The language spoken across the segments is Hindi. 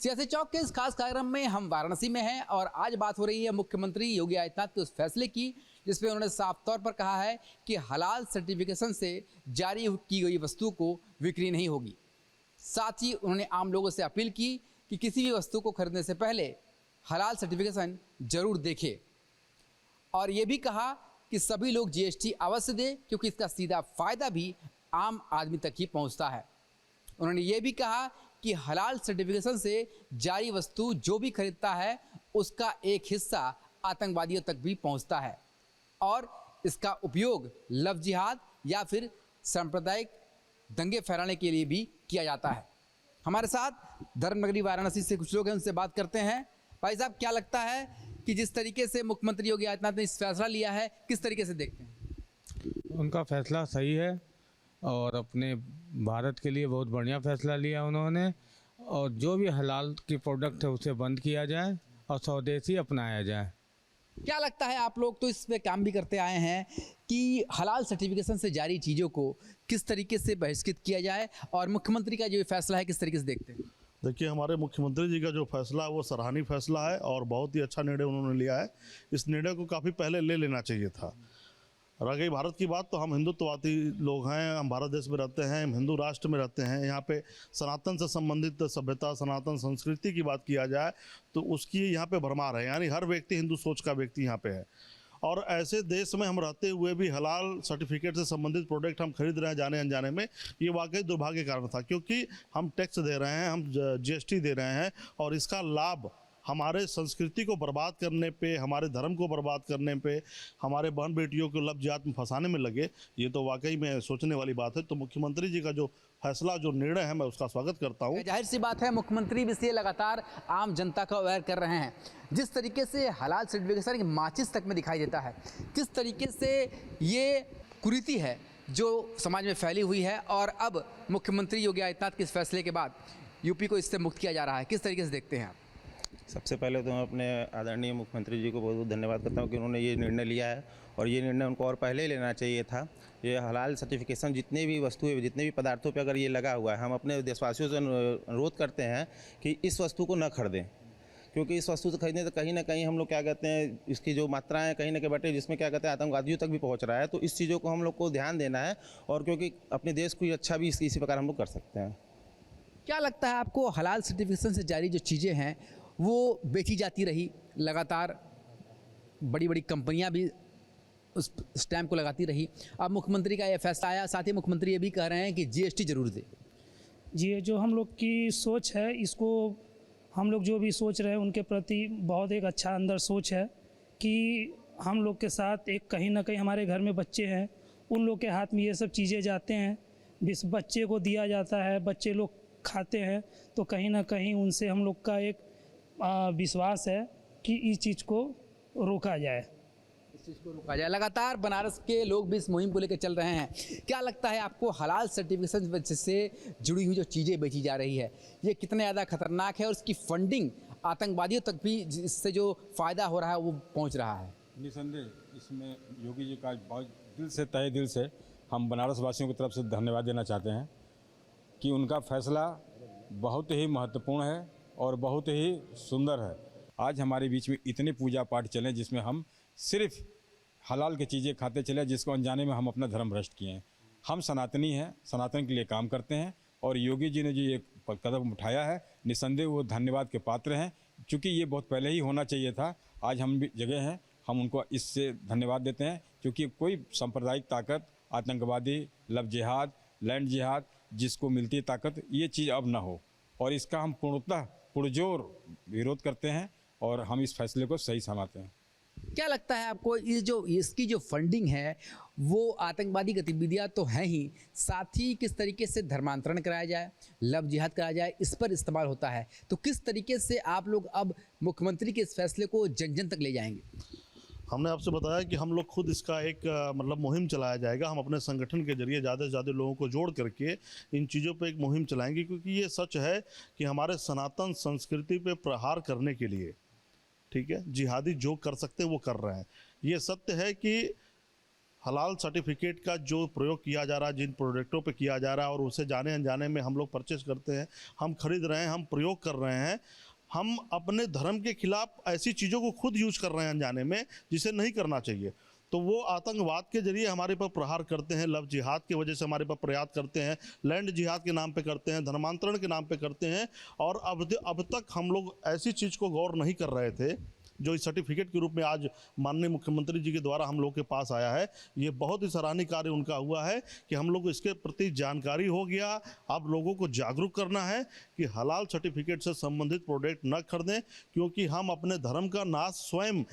सियासी चौक के इस खास कार्यक्रम में हम वाराणसी में हैं और आज बात हो रही है मुख्यमंत्री योगी आदित्यनाथ के उस फैसले की जिसमें उन्होंने साफ तौर पर कहा है कि हलाल सर्टिफिकेशन से जारी की गई वस्तु को बिक्री नहीं होगी। साथ ही उन्होंने आम लोगों से अपील की कि किसी भी वस्तु को खरीदने से पहले हलाल सर्टिफिकेशन जरूर देखें और ये भी कहा कि सभी लोग जीएसटी अवश्य दें क्योंकि इसका सीधा फ़ायदा भी आम आदमी तक ही पहुंचता है। उन्होंने ये भी कहा कि हलाल सर्टिफिकेशन से जारी वस्तु जो भी खरीदता है उसका एक हिस्सा आतंकवादियों तक भी पहुंचता है और इसका उपयोग लव जिहाद या फिर सांप्रदायिक दंगे फैलाने के लिए भी किया जाता है। हमारे साथ धर्मनगरी वाराणसी से कुछ लोग हैं, उनसे बात करते हैं। भाई साहब, क्या लगता है कि जिस तरीके से मुख्यमंत्री योगी आदित्यनाथ ने इस फैसला लिया है किस तरीके से देखते हैं? उनका फैसला सही है और अपने भारत के लिए बहुत बढ़िया फैसला लिया उन्होंने। और जो भी हलाल की प्रोडक्ट है उसे बंद किया जाए और स्वदेशी अपनाया जाए। क्या लगता है, आप लोग तो इस पे काम भी करते आए हैं कि हलाल सर्टिफिकेशन से जारी चीज़ों को किस तरीके से बहिष्कृत किया जाए और मुख्यमंत्री का जो फैसला है किस तरीके से देखते हैं? देखिए, हमारे मुख्यमंत्री जी का जो फैसला है वो सराहनीय फैसला है और बहुत ही अच्छा निर्णय उन्होंने लिया है। इस निर्णय को काफ़ी पहले ले लेना चाहिए था। रह गई भारत की बात, तो हम हिंदुत्ववादी लोग हैं, हम भारत देश में रहते हैं, हम हिंदू राष्ट्र में रहते हैं। यहाँ पे सनातन से संबंधित सभ्यता, सनातन संस्कृति की बात किया जाए तो उसकी यहाँ पे भरमार है, यानी हर व्यक्ति हिंदू सोच का व्यक्ति यहाँ पे है। और ऐसे देश में हम रहते हुए भी हलाल सर्टिफिकेट से संबंधित प्रोडक्ट हम खरीद रहे हैं जाने अनजाने में, ये वाकई दुर्भाग्य कारण था क्योंकि हम टैक्स दे रहे हैं, हम जीएसटी दे रहे हैं और इसका लाभ हमारे संस्कृति को बर्बाद करने पे, हमारे धर्म को बर्बाद करने पे, हमारे बहन बेटियों को लव जिहाद में फंसाने में लगे, ये तो वाकई में सोचने वाली बात है। तो मुख्यमंत्री जी का जो फैसला, जो निर्णय है, मैं उसका स्वागत करता हूँ। जाहिर सी बात है, मुख्यमंत्री भी इसे लगातार आम जनता को अवेयर कर रहे हैं। जिस तरीके से हलाल सर्टिफिकेशन की माचिस तक में दिखाई देता है, किस तरीके से ये कुरीति है जो समाज में फैली हुई है और अब मुख्यमंत्री योगी आदित्यनाथ के इस फैसले के बाद यूपी को इससे मुक्त किया जा रहा है, किस तरीके से देखते हैं आप? सबसे पहले तो मैं अपने आदरणीय मुख्यमंत्री जी को बहुत बहुत धन्यवाद करता हूँ कि उन्होंने ये निर्णय लिया है और ये निर्णय उनको और पहले ही लेना चाहिए था। ये हलाल सर्टिफिकेशन जितने भी वस्तुएं, जितने भी पदार्थों पे अगर ये लगा हुआ है, हम अपने देशवासियों से अनुरोध करते हैं कि इस वस्तु को न खरीदें क्योंकि इस वस्तु से खरीदने से कहीं ना कहीं हम लोग क्या कहते हैं, इसकी जो मात्राएँ कहीं ना कहीं बटे जिसमें क्या कहते हैं आतंकवादियों तक भी पहुँच रहा है। तो इस चीज़ों को हम लोग को ध्यान देना है और क्योंकि अपने देश को अच्छा भी इसी प्रकार हम लोग कर सकते हैं। क्या लगता है आपको, हलाल सर्टिफिकेशन से जारी जो चीज़ें हैं वो बेची जाती रही, लगातार बड़ी बड़ी कंपनियां भी उस स्टैम्प को लगाती रही, अब मुख्यमंत्री का यह फैसला आया, साथ ही मुख्यमंत्री ये भी कह रहे हैं कि जीएसटी जरूर दे। जी, जो हम लोग की सोच है, इसको हम लोग जो भी सोच रहे हैं उनके प्रति बहुत एक अच्छा अंदर सोच है कि हम लोग के साथ एक कहीं ना कहीं हमारे घर में बच्चे हैं, उन लोग के हाथ में ये सब चीज़ें जाते हैं, बच्चे को दिया जाता है, बच्चे लोग खाते हैं, तो कहीं ना कहीं उनसे हम लोग का एक विश्वास है कि इस चीज़ को रोका जाए। इस चीज़ को रोका जाए। लगातार बनारस के लोग भी इस मुहिम को लेकर चल रहे हैं। क्या लगता है आपको, हलाल सर्टिफिकेशन से जुड़ी हुई जो चीज़ें बेची जा रही है ये कितने ज़्यादा खतरनाक है और उसकी फंडिंग आतंकवादियों तक भी इससे जो फ़ायदा हो रहा है वो पहुँच रहा है? निसंदेह इसमें योगी जी का बहुत दिल से, तहे दिल से हम बनारस वासियों की तरफ से धन्यवाद देना चाहते हैं कि उनका फैसला बहुत ही महत्वपूर्ण है और बहुत ही सुंदर है। आज हमारे बीच में इतने पूजा पाठ चले जिसमें हम सिर्फ हलाल की चीज़ें खाते चले, जिसको अनजाने में हम अपना धर्म भ्रष्ट किए हैं। हम सनातनी हैं, सनातन के लिए काम करते हैं और योगी जी ने जो ये कदम उठाया है, निसंदेह वो धन्यवाद के पात्र हैं क्योंकि ये बहुत पहले ही होना चाहिए था। आज हम भी जगह हैं, हम उनको इससे धन्यवाद देते हैं क्योंकि कोई सांप्रदायिक ताकत, आतंकवादी, लव जिहाद, लैंड जिहाद जिसको मिलती है ताकत, ये चीज़ अब ना हो और इसका हम पूर्णतः पुरजोर विरोध करते हैं और हम इस फैसले को सही समझते हैं। क्या लगता है आपको, ये जो इसकी जो फंडिंग है वो आतंकवादी गतिविधियां तो हैं ही, साथ ही किस तरीके से धर्मांतरण कराया जाए, लव जिहाद कराया जाए, इस पर इस्तेमाल होता है, तो किस तरीके से आप लोग अब मुख्यमंत्री के इस फैसले को जन जन तक ले जाएंगे? हमने आपसे बताया कि हम लोग खुद इसका एक मतलब मुहिम चलाया जाएगा। हम अपने संगठन के जरिए ज़्यादा से ज़्यादा लोगों को जोड़ करके इन चीज़ों पे एक मुहिम चलाएंगे क्योंकि ये सच है कि हमारे सनातन संस्कृति पे प्रहार करने के लिए, ठीक है, जिहादी जो कर सकते हैं वो कर रहे हैं। ये सत्य है कि हलाल सर्टिफिकेट का जो प्रयोग किया जा रहा है, जिन प्रोडक्टों पे किया जा रहा है और उसे जाने अनजाने में हम लोग परचेस करते हैं, हम खरीद रहे हैं, हम प्रयोग कर रहे हैं, हम अपने धर्म के खिलाफ ऐसी चीज़ों को खुद यूज कर रहे हैं अनजाने में, जिसे नहीं करना चाहिए। तो वो आतंकवाद के जरिए हमारे पर प्रहार करते हैं, लव जिहाद की वजह से हमारे पर प्रयास करते हैं, लैंड जिहाद के नाम पे करते हैं, धर्मांतरण के नाम पे करते हैं। और अब तक हम लोग ऐसी चीज़ को गौर नहीं कर रहे थे जो इस सर्टिफिकेट के रूप में आज माननीय मुख्यमंत्री जी के द्वारा हम लोग के पास आया है। ये बहुत ही सराहनीय कार्य उनका हुआ है कि हम लोग इसके प्रति जानकारी हो गया। अब लोगों को जागरूक करना है कि हलाल सर्टिफिकेट से संबंधित प्रोडक्ट न खरीदें, क्योंकि हम अपने धर्म का नाश स्वयं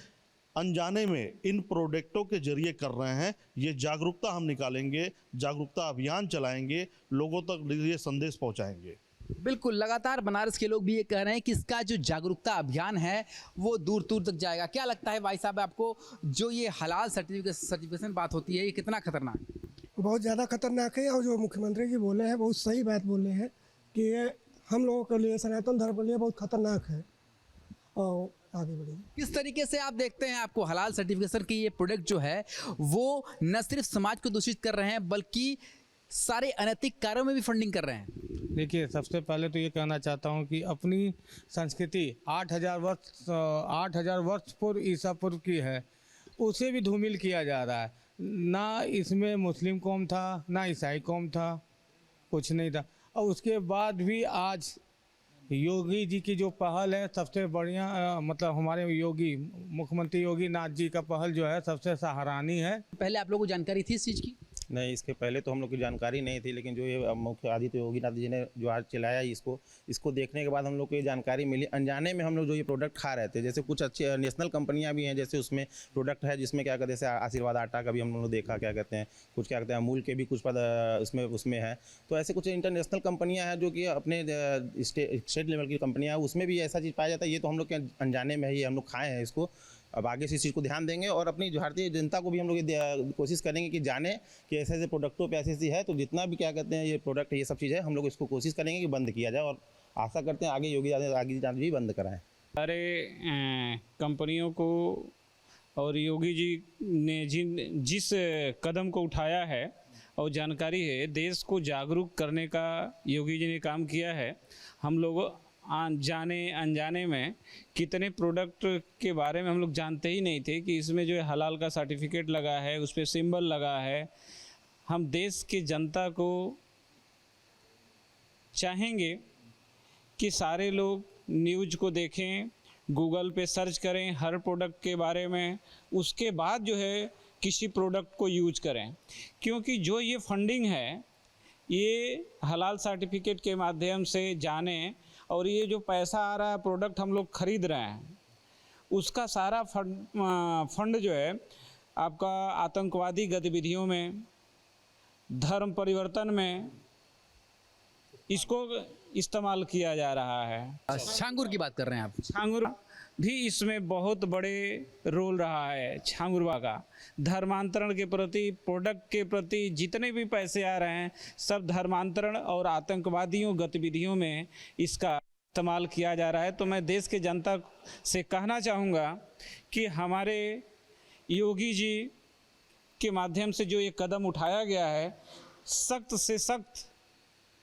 अनजाने में इन प्रोडक्टों के जरिए कर रहे हैं। ये जागरूकता हम निकालेंगे, जागरूकता अभियान चलाएंगे, लोगों तक ये संदेश पहुंचाएंगे। बिल्कुल, लगातार बनारस के लोग भी ये कह रहे हैं कि इसका जो जागरूकता अभियान है वो दूर दूर तक जाएगा। क्या लगता है भाई साहब आपको, जो ये हलाल सर्टिफिकेशन बात होती है, ये कितना खतरनाक है? बहुत ज़्यादा खतरनाक है। और जो मुख्यमंत्री जी बोले हैं बहुत सही बात बोले हैं कि ये हम लोगों के लिए, सनातन धर्म के लिए बहुत खतरनाक है। और आगे बढ़िए। किस तरीके से आप देखते हैं, आपको हलाल सर्टिफिकेशन की ये प्रोडक्ट जो है वो न सिर्फ समाज को दूषित कर रहे हैं बल्कि सारे अनैतिक कार्यों में भी फंडिंग कर रहे हैं? देखिए, सबसे पहले तो ये कहना चाहता हूँ कि अपनी संस्कृति 8,000 वर्ष पूर्व ईसा पूर्व की है, उसे भी धूमिल किया जा रहा है। ना इसमें मुस्लिम कौम था, ना ईसाई कौम था, कुछ नहीं था। और उसके बाद भी आज योगी जी की जो पहल है सबसे बढ़िया, मतलब हमारे योगी मुख्यमंत्री योगी नाथ जी का पहल जो है सबसे सराहनीय है। पहले आप लोगों को जानकारी थी इस चीज़ की? नहीं, इसके पहले तो हम लोग की जानकारी नहीं थी, लेकिन जो ये मुख्य आदित्य योगीनाथ जी ने जो आज चलाया इसको देखने के बाद हम लोग को ये जानकारी मिली। अनजाने में हम लोग जो ये प्रोडक्ट खा रहे थे, जैसे कुछ अच्छी नेशनल कंपनियां भी हैं, जैसे उसमें प्रोडक्ट है जिसमें क्या कहते हैं, जैसे आशीर्वाद आटा का भी हम लोग देखा, क्या कहते हैं कुछ, क्या कहते हैं अमूल के भी कुछ पद उसमें है। तो ऐसे कुछ इंटरनेशनल कंपनियाँ हैं जो कि अपने स्टेट लेवल की कंपनियाँ हैं, उसमें भी ऐसा चीज़ पाया जाता है। ये तो हम लोग के अनजाने में ही हम लोग खाए हैं इसको। अब आगे से इस चीज़ को ध्यान देंगे और अपनी भारतीय जनता को भी हम लोग कोशिश करेंगे कि जाने कि ऐसे ऐसे प्रोडक्टों पे ऐसी है। तो जितना भी क्या कहते हैं ये प्रोडक्ट, ये सब चीज़ है, हम लोग इसको कोशिश करेंगे कि बंद किया जाए और आशा करते हैं आगे योगी आदित्यनाथ भी बंद कराएं। सारे कंपनियों को और योगी जी ने जिस कदम को उठाया है और जानकारी है, देश को जागरूक करने का योगी जी ने काम किया है। हम लोग जाने अनजाने में कितने प्रोडक्ट के बारे में हम लोग जानते ही नहीं थे कि इसमें जो है हलाल का सर्टिफिकेट लगा है, उस पर सिंबल लगा है। हम देश की जनता को चाहेंगे कि सारे लोग न्यूज़ को देखें, गूगल पे सर्च करें हर प्रोडक्ट के बारे में, उसके बाद जो है किसी प्रोडक्ट को यूज करें। क्योंकि जो ये फंडिंग है ये हलाल सर्टिफिकेट के माध्यम से जाने, और ये जो पैसा आ रहा है प्रोडक्ट हम लोग खरीद रहे हैं, उसका सारा फंड जो है आपका आतंकवादी गतिविधियों में, धर्म परिवर्तन में इसको इस्तेमाल किया जा रहा है। छांगुर की बात कर रहे हैं आप? छांगुर भी इसमें बहुत बड़े रोल रहा है। छांगुरबा का धर्मांतरण के प्रति, प्रोडक्ट के प्रति जितने भी पैसे आ रहे हैं सब धर्मांतरण और आतंकवादियों गतिविधियों में इसका इस्तेमाल किया जा रहा है। तो मैं देश के जनता से कहना चाहूँगा कि हमारे योगी जी के माध्यम से जो ये कदम उठाया गया है, सख्त से सख्त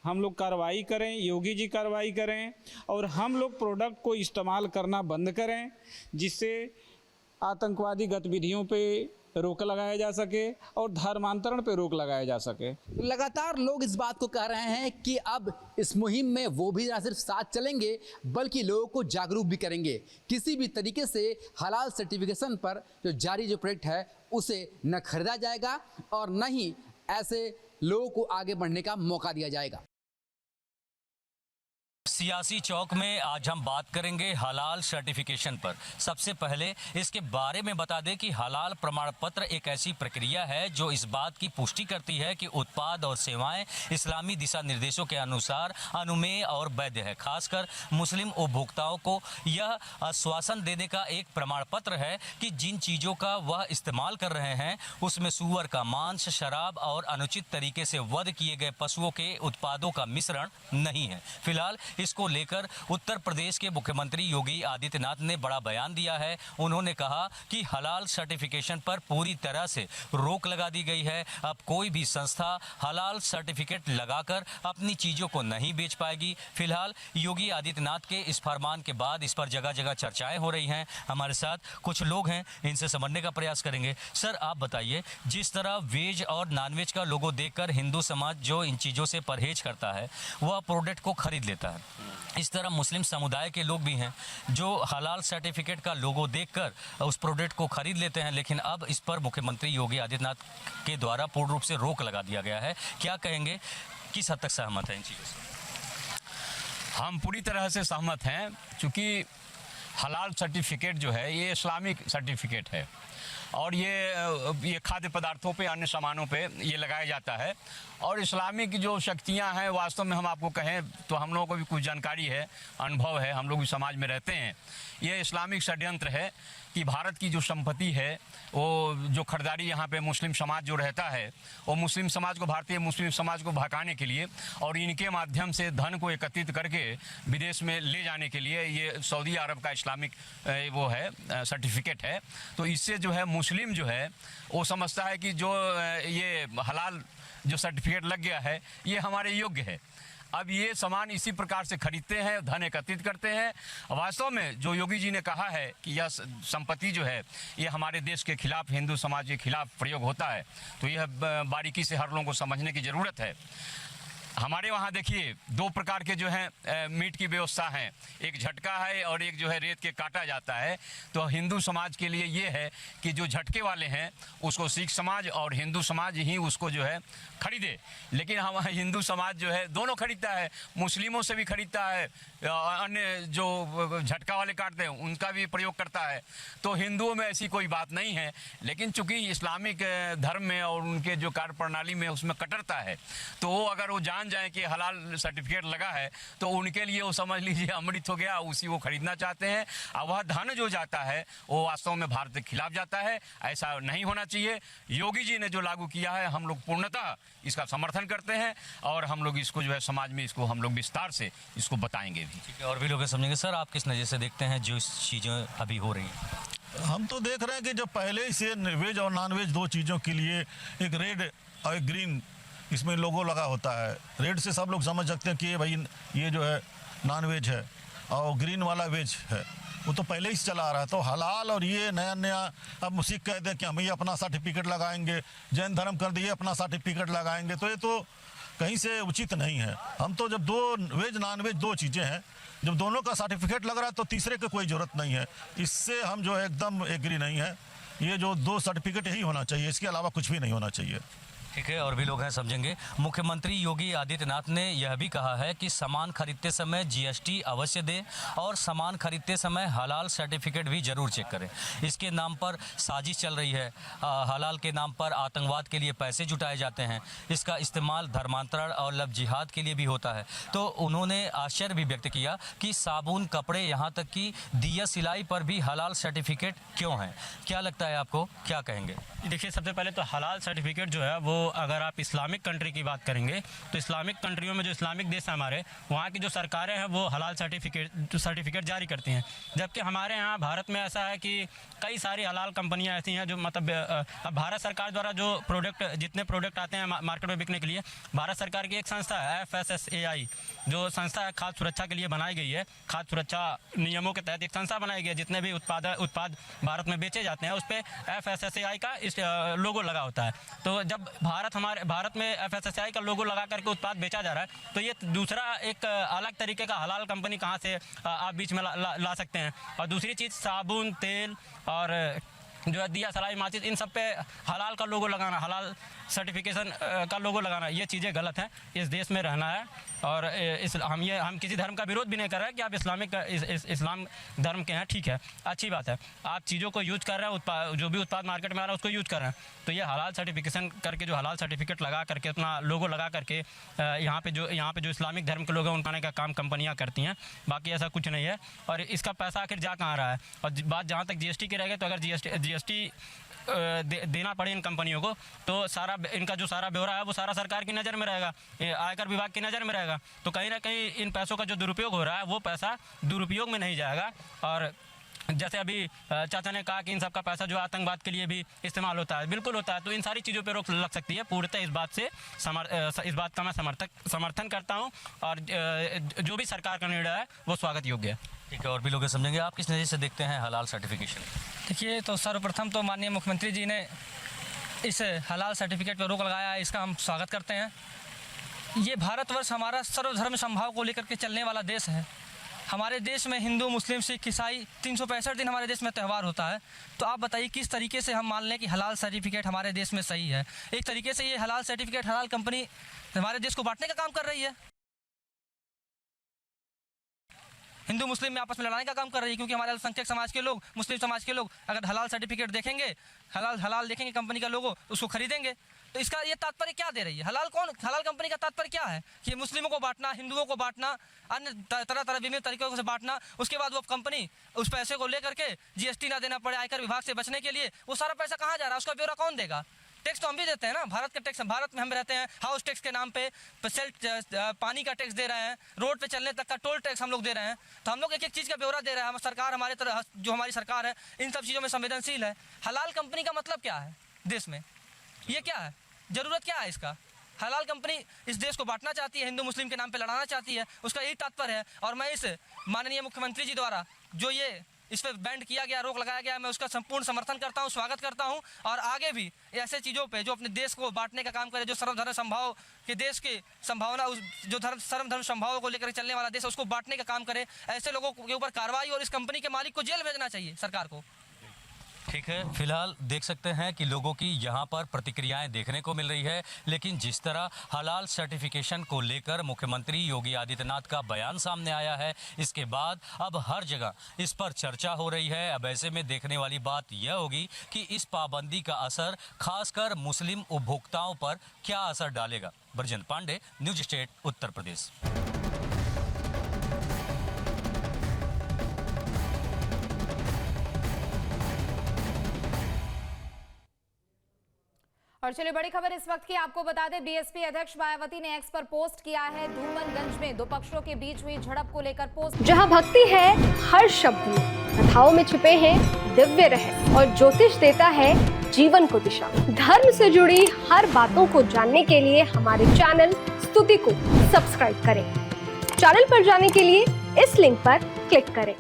हम लोग कार्रवाई करें, योगी जी कार्रवाई करें और हम लोग प्रोडक्ट को इस्तेमाल करना बंद करें, जिससे आतंकवादी गतिविधियों पे रोक लगाया जा सके और धर्मांतरण पे रोक लगाया जा सके। लगातार लोग इस बात को कह रहे हैं कि अब इस मुहिम में वो भी न सिर्फ साथ चलेंगे बल्कि लोगों को जागरूक भी करेंगे। किसी भी तरीके से हलाल सर्टिफिकेशन पर जो जारी जो प्रोडक्ट है उसे न खरीदा जाएगा और न ही ऐसे लोगों को आगे बढ़ने का मौका दिया जाएगा। सियासी चौक में आज हम बात करेंगे हलाल सर्टिफिकेशन पर। सबसे पहले इसके बारे में बता दें कि हलाल प्रमाण पत्र एक ऐसी प्रक्रिया है जो इस बात की पुष्टि करती है कि उत्पाद और सेवाएं इस्लामी दिशा निर्देशों के अनुसार अनुमेय और वैध है। खासकर मुस्लिम उपभोक्ताओं को यह आश्वासन देने का एक प्रमाण पत्र है कि जिन चीज़ों का वह इस्तेमाल कर रहे हैं उसमें सूअर का मांस, शराब और अनुचित तरीके से वध किए गए पशुओं के उत्पादों का मिश्रण नहीं है। फिलहाल इसको लेकर उत्तर प्रदेश के मुख्यमंत्री योगी आदित्यनाथ ने बड़ा बयान दिया है। उन्होंने कहा कि हलाल सर्टिफिकेशन पर पूरी तरह से रोक लगा दी गई है। अब कोई भी संस्था हलाल सर्टिफिकेट लगाकर अपनी चीजों को नहीं बेच पाएगी। फिलहाल योगी आदित्यनाथ के इस फरमान के बाद इस पर जगह जगह चर्चाएं हो रही हैं। हमारे साथ कुछ लोग हैं, इनसे समझने का प्रयास करेंगे। सर, आप बताइए, जिस तरह वेज और नॉनवेज का लोगो देखकर हिंदू समाज जो इन चीज़ों से परहेज करता है वह प्रोडक्ट को खरीद लेता है, इस तरह मुस्लिम समुदाय के लोग भी हैं जो हलाल सर्टिफिकेट का लोगो देखकर उस प्रोडक्ट को खरीद लेते हैं। लेकिन अब इस पर मुख्यमंत्री योगी आदित्यनाथ के द्वारा पूर्ण रूप से रोक लगा दिया गया है। क्या कहेंगे, किस हद तक सहमत हैं इन चीज़ों से? हम पूरी तरह से सहमत हैं, क्योंकि हलाल सर्टिफिकेट जो है ये इस्लामिक सर्टिफिकेट है और ये खाद्य पदार्थों पे, अन्य सामानों पे ये लगाया जाता है। और इस्लामिक जो शक्तियां हैं, वास्तव में हम आपको कहें तो हम लोगों को भी कुछ जानकारी है, अनुभव है, हम लोग भी समाज में रहते हैं। ये इस्लामिक षड्यंत्र है कि भारत की जो संपत्ति है, वो जो खरीदारी यहाँ पे मुस्लिम समाज जो रहता है, वो मुस्लिम समाज को, भारतीय मुस्लिम समाज को भड़काने के लिए और इनके माध्यम से धन को एकत्रित करके विदेश में ले जाने के लिए ये सऊदी अरब का इस्लामिक वो है सर्टिफिकेट है। तो इससे जो है मुस्लिम जो है वो समझता है कि जो ये हलाल जो सर्टिफिकेट लग गया है ये हमारे योग्य है। अब ये सामान इसी प्रकार से खरीदते हैं, धन एकत्रित करते हैं। वास्तव में जो योगी जी ने कहा है कि यह संपत्ति जो है ये हमारे देश के खिलाफ, हिंदू समाज के खिलाफ प्रयोग होता है, तो यह बारीकी से हर लोगों को समझने की ज़रूरत है। हमारे वहाँ देखिए दो प्रकार के जो हैं मीट की व्यवस्था है, एक झटका है और एक जो है रेत के काटा जाता है। तो हिंदू समाज के लिए ये है कि जो झटके वाले हैं उसको सिख समाज और हिंदू समाज ही उसको जो है खरीदे। लेकिन हमारा हिंदू समाज जो है दोनों खरीदता है, मुस्लिमों से भी खरीदता है, अन्य जो झटका वाले काटते हैं उनका भी प्रयोग करता है। तो हिंदुओं में ऐसी कोई बात नहीं है। लेकिन चूंकि इस्लामिक धर्म में और उनके जो कार्य प्रणाली में उसमें कट्टरता है, तो वो अगर वो जान जाए कि हलाल सर्टिफिकेट लगा है तो उनके लिए वो समझ लीजिए अमृत हो गया, उसी को खरीदना चाहते हैं। और वह धन जो जाता है वो वास्तव में भारत के खिलाफ जाता है। ऐसा नहीं होना चाहिए। योगी जी ने जो लागू किया है हम लोग पूर्णतः इसका समर्थन करते हैं और हम लोग इसको जो है समाज में इसको हम लोग विस्तार से इसको बताएंगे भी। ठीक है, और भी लोग समझेंगे। सर, आप किस नज़र से देखते हैं जो चीज़ें अभी हो रही हैं? हम तो देख रहे हैं कि जब पहले से वेज और नॉन वेज दो चीज़ों के लिए एक रेड और एक ग्रीन इसमें लोगो लगा होता है। रेड से सब लोग समझ सकते हैं कि ये भाई ये जो है नॉन वेज है और ग्रीन वाला वेज है, वो तो पहले ही चला आ रहा है। तो हलाल और ये नया नया अब सिख कहते हैं कि हम ये अपना सर्टिफिकेट लगाएंगे, जैन धर्म कर दिए अपना सर्टिफिकेट लगाएंगे, तो ये तो कहीं से उचित नहीं है। हम तो जब दो वेज नॉन वेज दो चीज़ें हैं, जब दोनों का सर्टिफिकेट लग रहा है तो तीसरे की कोई ज़रूरत नहीं है। इससे हम जो है एकदम एग्री नहीं है। ये जो दो सर्टिफिकेट ही होना चाहिए, इसके अलावा कुछ भी नहीं होना चाहिए। ठीक है, और भी लोग हैं, समझेंगे। मुख्यमंत्री योगी आदित्यनाथ ने यह भी कहा है कि सामान खरीदते समय जीएसटी अवश्य दें और सामान खरीदते समय हलाल सर्टिफिकेट भी जरूर चेक करें। इसके नाम पर साजिश चल रही है, हलाल के नाम पर आतंकवाद के लिए पैसे जुटाए जाते हैं, इसका इस्तेमाल धर्मांतरण और लव जिहाद के लिए भी होता है। तो उन्होंने आश्चर्य भी व्यक्त किया कि साबुन, कपड़े, यहाँ तक कि दिया सिलाई पर भी हलाल सर्टिफिकेट क्यों है। क्या लगता है आपको, क्या कहेंगे? देखिए, सबसे पहले तो हलाल सर्टिफिकेट जो है वो अगर आप इस्लामिक कंट्री की बात करेंगे तो इस्लामिक कंट्रियों में जो इस्लामिक देश है हमारे, वहाँ की जो सरकारें हैं वो हलाल सर्टिफिकेट जारी करती हैं। जबकि हमारे यहाँ भारत में ऐसा है कि कई सारी हलाल कंपनियाँ ऐसी हैं जो मतलब अब भारत सरकार द्वारा जो जितने प्रोडक्ट आते हैं मार्केट में बिकने के लिए, भारत सरकार की एक संस्था है FSSAI, जो संस्था है खाद्य सुरक्षा के लिए बनाई गई है। खाद्य सुरक्षा नियमों के तहत एक संस्था बनाई गई है। जितने भी उत्पाद भारत में बेचे जाते हैं उस पर FSSAI का इस लोगो लगा होता है। तो जब हमारे भारत में FSSAI का लोगो लगा करके उत्पाद बेचा जा रहा है, तो ये दूसरा एक अलग तरीके का हलाल कंपनी कहाँ से आप बीच में ला सकते हैं। और दूसरी चीज़, साबुन, तेल और जो है दिया सलाई माचिस, इन सब पे हलाल का लोगो लगाना, हलाल सर्टिफिकेशन का लोगो लगाना, ये चीज़ें गलत हैं। इस देश में रहना है और हम किसी धर्म का विरोध भी नहीं कर रहे हैं कि आप इस्लाम धर्म के हैं, ठीक है, अच्छी बात है। आप चीज़ों को यूज कर रहे हैं, जो भी उत्पाद मार्केट में आ रहा है उसको यूज कर रहे हैं, तो ये हलाल सर्टिफिकेशन करके, जो हलाल सर्टिफिकेट लगा करके, अपना लोगो लगा करके यहाँ पे जो इस्लामिक धर्म के लोग हैं उनका का काम कंपनियाँ करती हैं। बाकी ऐसा कुछ नहीं है। और इसका पैसा आखिर जा कहाँ रहा है। और बात जहाँ तक GST की रह गई, तो अगर GST देना पड़े इन कंपनियों को, तो सारा इनका जो सारा ब्यौरा है वो सारा सरकार की नज़र में रहेगा, आयकर विभाग की नज़र में रहेगा। तो कहीं ना कहीं इन पैसों का जो दुरुपयोग हो रहा है वो पैसा दुरुपयोग में नहीं जाएगा। और जैसे अभी चाचा ने कहा कि इन सब का पैसा जो आतंकवाद के लिए भी इस्तेमाल होता है, बिल्कुल होता है। तो इन सारी चीज़ों पे रोक लग सकती है। पूर्णतः इस बात का मैं समर्थन करता हूँ और जो भी सरकार का निर्णय है वो स्वागत योग्य है। ठीक है, और भी लोग समझेंगे। आप किस नज़र से देखते हैं हलाल सर्टिफिकेशन? देखिए, तो सर्वप्रथम तो माननीय मुख्यमंत्री जी ने इस हलाल सर्टिफिकेट पर रोक लगाया है, इसका हम स्वागत करते हैं। ये भारतवर्ष हमारा सर्वधर्म समभाव को लेकर के चलने वाला देश है। हमारे देश में हिंदू, मुस्लिम, सिख, ईसाई 365 दिन हमारे देश में त्यौहार होता है। तो आप बताइए किस तरीके से हम मान लें कि हलाल सर्टिफिकेट हमारे देश में सही है? एक तरीके से ये हलाल सर्टिफिकेट हलाल कंपनी हमारे देश को बांटने का काम कर रही है, हिंदू मुस्लिम में आपस में लड़ाने का काम कर रही है। क्योंकि हमारे अल्पसंख्यक समाज के लोग, मुस्लिम समाज के लोग अगर हलाल सर्टिफिकेट देखेंगे, हलाल देखेंगे कंपनी का लोगो, उसको खरीदेंगे। तो इसका ये तात्पर्य क्या दे रही है? हलाल कंपनी का तात्पर्य क्या है? कि मुस्लिमों को बांटना, हिंदुओं को बांटना, अन्य तरह विभिन्न तरीकों से बांटना। उसके बाद वो कंपनी उस पैसे को लेकर के जीएसटी ना देना पड़े आयकर विभाग से बचने के लिए, वो सारा पैसा कहाँ जा रहा है? उसका ब्यौरा कौन देगा? टैक्स तो हम भी देते हैं ना, भारत का टैक्स, भारत में हम रहते हैं, हाउस टैक्स के नाम पे पानी का टैक्स दे रहे हैं, रोड पे चलने तक का टोल टैक्स हम लोग दे रहे हैं। तो हम लोग एक एक चीज़ का ब्यौरा दे रहे हैं। हम सरकार, हमारे तरह जो हमारी सरकार है इन सब चीज़ों में संवेदनशील है। हलाल कंपनी का मतलब क्या है देश में? ये क्या है? ज़रूरत क्या है इसका? हलाल कंपनी इस देश को बांटना चाहती है, हिंदू मुस्लिम के नाम पे लड़ाना चाहती है, उसका यही तात्पर्य है। और मैं इस माननीय मुख्यमंत्री जी द्वारा जो ये इस पर बैंड किया गया, रोक लगाया गया, मैं उसका संपूर्ण समर्थन करता हूं, स्वागत करता हूं। और आगे भी ऐसे चीज़ों पे जो अपने देश को बांटने का काम करे, जो सर्वधर्म समभाव के देश की संभावना, उस जो सर्वधर्म समभाव को लेकर चलने वाला देश है उसको बांटने का काम करे, ऐसे लोगों के ऊपर कार्रवाई और इस कंपनी के मालिक को जेल भेजना चाहिए सरकार को। ठीक है, फिलहाल देख सकते हैं कि लोगों की यहाँ पर प्रतिक्रियाएं देखने को मिल रही है। लेकिन जिस तरह हलाल सर्टिफिकेशन को लेकर मुख्यमंत्री योगी आदित्यनाथ का बयान सामने आया है, इसके बाद अब हर जगह इस पर चर्चा हो रही है। अब ऐसे में देखने वाली बात यह होगी कि इस पाबंदी का असर खासकर मुस्लिम उपभोक्ताओं पर क्या असर डालेगा। Brajendra Pandey, news state, Uttar Pradesh. और चलिए बड़ी खबर इस वक्त की आपको बता दें, बीएसपी अध्यक्ष मायावती ने एक्स पर पोस्ट किया है धूमनगंज में दो पक्षों के बीच हुई झड़प को लेकर पोस्ट। जहां भक्ति है हर शब्द में, कथाओं में छिपे हैं दिव्य रहस्य और ज्योतिष देता है जीवन को दिशा। धर्म से जुड़ी हर बातों को जानने के लिए हमारे चैनल स्तुति को सब्सक्राइब करें। चैनल पर जाने के लिए इस लिंक पर क्लिक करें।